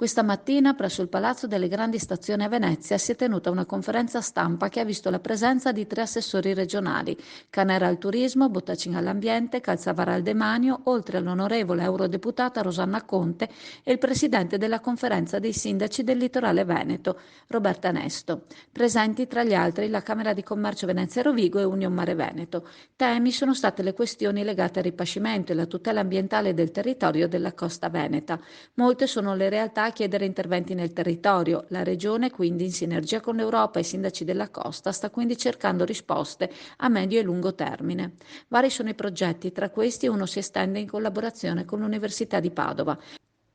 Questa mattina, presso il Palazzo delle Grandi Stazioni a Venezia, si è tenuta una conferenza stampa che ha visto la presenza di 3 assessori regionali: Canera al turismo, Bottacin all'ambiente, Calzavara al demanio, oltre all'onorevole eurodeputata Rosanna Conte e il presidente della conferenza dei sindaci del litorale veneto, Roberta Nesto. Presenti tra gli altri la Camera di Commercio Venezia Rovigo e Union Mare Veneto. Temi sono state le questioni legate al ripascimento e la tutela ambientale del territorio della costa veneta. Molte sono le realtà a chiedere interventi nel territorio. La Regione, quindi, in sinergia con l'Europa e i sindaci della costa, sta quindi cercando risposte a medio e lungo termine. Vari sono i progetti, tra questi uno si estende in collaborazione con l'Università di Padova.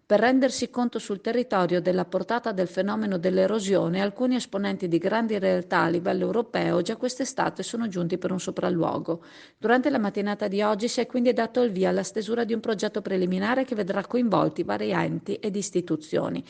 Per rendersi conto sul territorio della portata del fenomeno dell'erosione, alcuni esponenti di grandi realtà a livello europeo già quest'estate sono giunti per un sopralluogo. Durante la mattinata di oggi si è quindi dato il via alla stesura di un progetto preliminare che vedrà coinvolti vari enti ed istituzioni.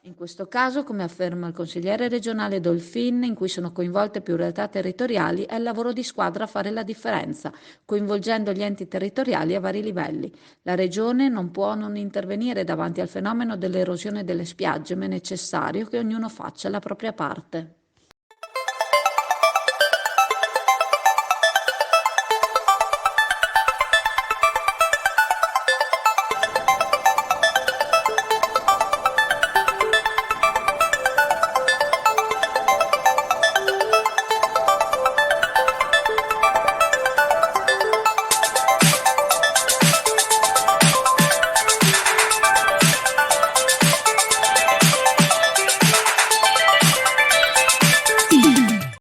In questo caso, come afferma il consigliere regionale Dolfin, in cui sono coinvolte più realtà territoriali, è il lavoro di squadra a fare la differenza, coinvolgendo gli enti territoriali a vari livelli. La Regione non può non intervenire davanti al fenomeno dell'erosione delle spiagge, ma è necessario che ognuno faccia la propria parte.